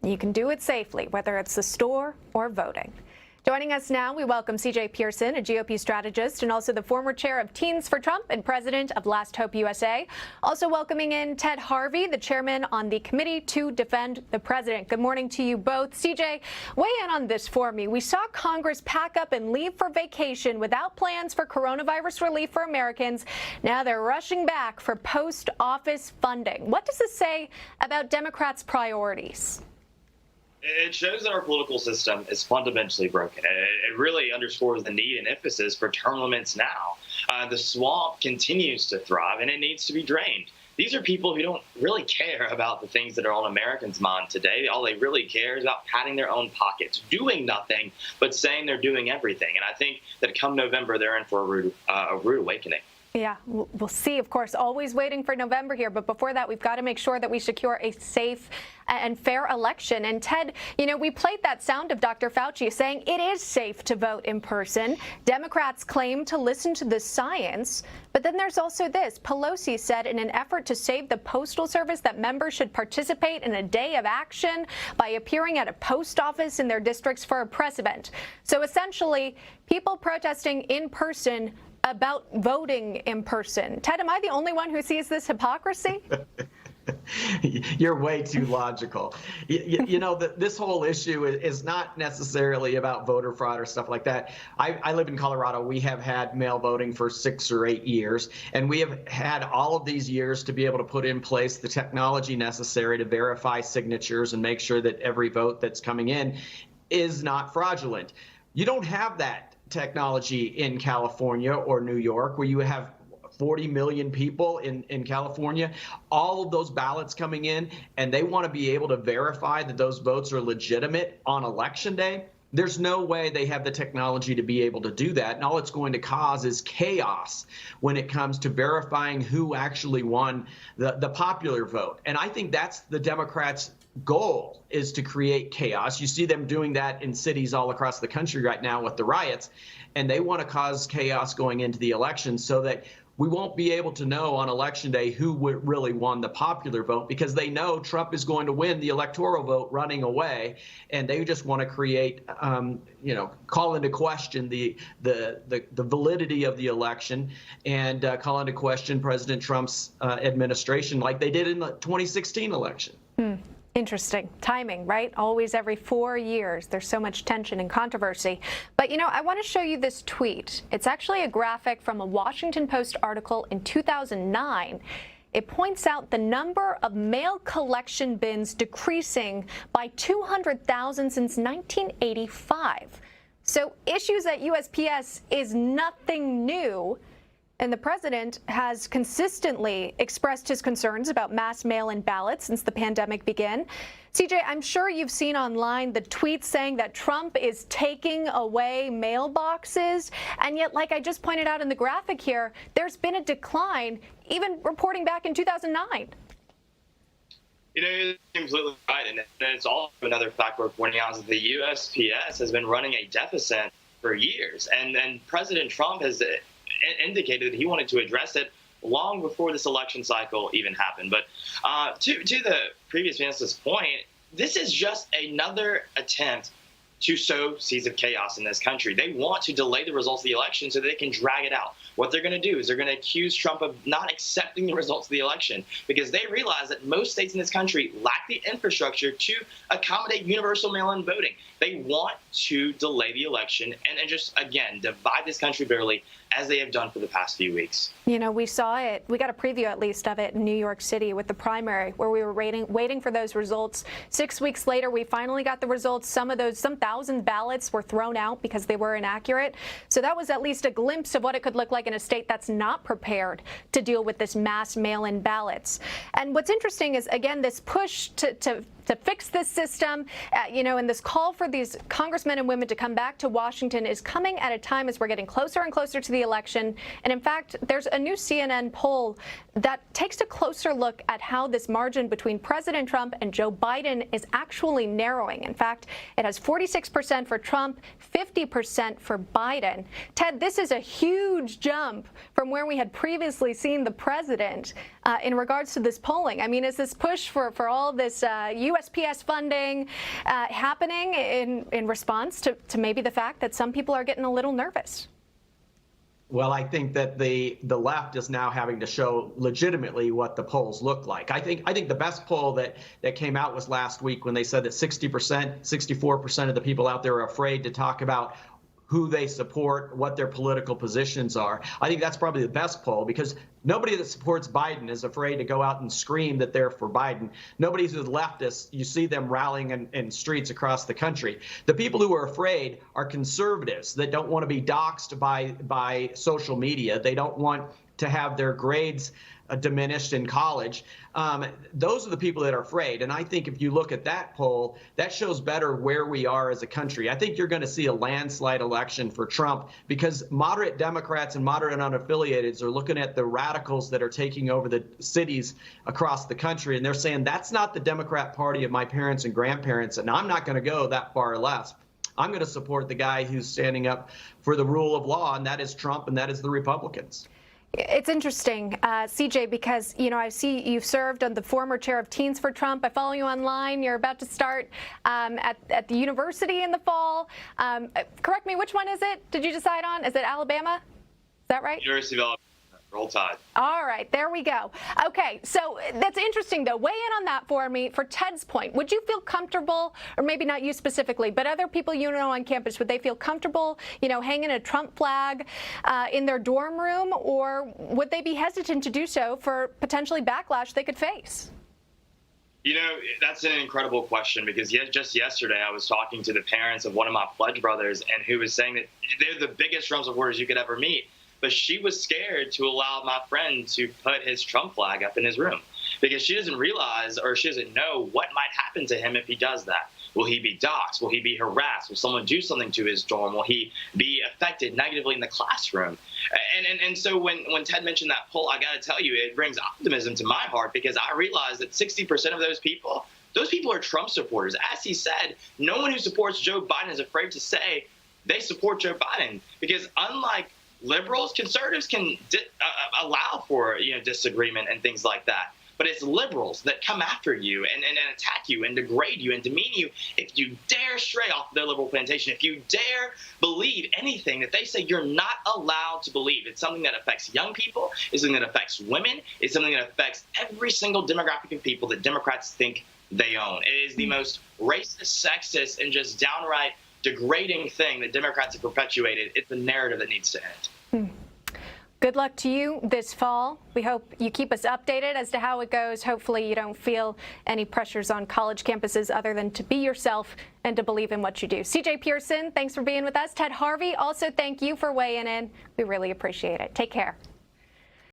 You can do it safely, whether it's the store or voting. Joining us now, we welcome CJ Pearson, a GOP strategist and also the former chair of Teens for Trump and president of Last Hope USA. Also welcoming in Ted Harvey, the chairman on the Committee to Defend the President. Good morning to you both. CJ, weigh in on this for me. We saw Congress pack up and leave for vacation without plans for coronavirus relief for Americans. Now they're rushing back for post-office funding. What does this say about Democrats' priorities? It shows that our political system is fundamentally broken. It really underscores the need and emphasis for term limits now. The swamp continues to thrive, and it needs to be drained. These are people who don't really care about the things that are on Americans' mind today. All they really care is about padding their own pockets, doing nothing, but saying they're doing everything. And I think that come November, they're in for a rude awakening. Yeah, we'll see, of course, always waiting for November here. But before that, we've got to make sure that we secure a safe and fair election. And Ted, you know, we played that sound of Dr. Fauci saying it is safe to vote in person. Democrats claim to listen to the science. But then there's also this. Pelosi said in an effort to save the Postal Service that members should participate in a day of action by appearing at a post office in their districts for a press event. So essentially, people protesting in person about voting in person. Ted, am I the only one who sees this hypocrisy? You're way too logical. You know, this whole issue is not necessarily about voter fraud or stuff like that. I live in Colorado. We have had mail voting for 6 or 8 years, and we have had all of these years to be able to put in place the technology necessary to verify signatures and make sure that every vote that's coming in is not fraudulent. You don't have that technology in California or New York, where you have 40 million people in California, all of those ballots coming in, and they want to be able to verify that those votes are legitimate on Election Day. There's no way they have the technology to be able to do that. And all it's going to cause is chaos when it comes to verifying who actually won the popular vote. And I think that's the Democrats' goal, is to create chaos. You see them doing that in cities all across the country right now with the riots. And they want to cause chaos going into the election so that we won't be able to know on Election Day who really won the popular vote, because they know Trump is going to win the electoral vote running away, and they just want to create, call into question the validity of the election and call into question President Trump's administration, like they did in the 2016 election. Interesting timing, right? Always every 4 years. There's so much tension and controversy. But, you know, I want to show you this tweet. It's actually a graphic from a Washington Post article in 2009. It points out the number of mail collection bins decreasing by 200,000 since 1985. So issues at USPS is nothing new. And the president has consistently expressed his concerns about mass mail-in ballots since the pandemic began. CJ, I'm sure you've seen online the tweets saying that Trump is taking away mailboxes. And yet, like I just pointed out in the graphic here, there's been a decline, even reporting back in 2009. You know, you're completely right. And it's also another fact we're pointing out is that the USPS has been running a deficit for years. And then President Trump has indicated that he wanted to address it long before this election cycle even happened. But to the previous panelist's point, this is just another attempt to sow seeds of chaos in this country. They want to delay the results of the election so that they can drag it out. What they're going to do is they're going to accuse Trump of not accepting the results of the election, because they realize that most states in this country lack the infrastructure to accommodate universal mail-in voting. They want to delay the election and just, again, divide this country bitterly, as they have done for the past few weeks. You know, we saw it. We got a preview, at least, of it in New York City with the primary, where we were waiting for those results. 6 weeks later, we finally got the results. Some thousand ballots were thrown out because they were inaccurate. So that was at least a glimpse of what it could look like in a state that's not prepared to deal with this mass mail-in ballots. And what's interesting is, again, this push to fix this system, and this call for these congressmen and women to come back to Washington is coming at a time as we're getting closer and closer to the election. And in fact, there's a new CNN poll that takes a closer look at how this margin between President Trump and Joe Biden is actually narrowing. In fact, it has 46% for Trump, 50% for Biden. Ted, this is a huge jump from where we had previously seen the president. in regards to this polling? I mean, is this push for all this USPS funding happening in response to maybe the fact that some people are getting a little nervous? Well, I think that the left is now having to show legitimately what the polls look like. I think the best poll that came out was last week when they said that 60%, 64% of the people out there are afraid to talk about who they support, what their political positions are. I think that's probably the best poll, because nobody that supports Biden is afraid to go out and scream that they're for Biden. Nobody who's leftist, you see them rallying in streets across the country. The people who are afraid are conservatives that don't want to be doxxed by social media. They don't want to have their grades diminished in college. Those are the people that are afraid. And I think if you look at that poll, that shows better where we are as a country. I think you're going to see a landslide election for Trump, because moderate Democrats and moderate unaffiliateds are looking at the radicals that are taking over the cities across the country. And they're saying, that's not the Democrat Party of my parents and grandparents, and I'm not going to go that far left. I'm going to support the guy who's standing up for the rule of law, and that is Trump, and that is the Republicans. It's interesting, CJ, because, you know, I see you've served on the former chair of Teens for Trump. I follow you online. You're about to start at the university in the fall. Correct me, which one is it? Did you decide on? Is it Alabama? Is that right? University of Alabama. Roll Tide. All right, there we go. Okay, so that's interesting, though. Weigh in on that for me. For Ted's point, would you feel comfortable, or maybe not you specifically, but other people you know on campus, would they feel comfortable, you know, hanging a Trump flag in their dorm room, or would they be hesitant to do so for potentially backlash they could face? You know, that's an incredible question, because just yesterday I was talking to the parents of one of my pledge brothers, and who was saying that they're the biggest Trump supporters you could ever meet. But she was scared to allow my friend to put his Trump flag up in his room, because she doesn't realize, or she doesn't know, what might happen to him if he does that. Will he be doxxed? Will he be harassed? Will someone do something to his dorm? Will he be affected negatively in the classroom? And so when Ted mentioned that poll, I got to tell you, it brings optimism to my heart, because I realize that 60% of those people are Trump supporters. As he said, no one who supports Joe Biden is afraid to say they support Joe Biden, because unlike liberals, conservatives can allow for, you know, disagreement and things like that. But it's liberals that come after you and attack you and degrade you and demean you if you dare stray off their liberal plantation, if you dare believe anything that they say you're not allowed to believe. It's something that affects young people. It's something that affects women. It's something that affects every single demographic of people that Democrats think they own. It is the most racist, sexist, and just downright degrading thing that Democrats have perpetuated. It's the narrative that needs to end. Good luck to you this fall. We hope you keep us updated as to how it goes. Hopefully you don't feel any pressures on college campuses other than to be yourself and to believe in what you do. CJ Pearson, thanks for being with us. Ted Harvey, also thank you for weighing in. We really appreciate it. Take care.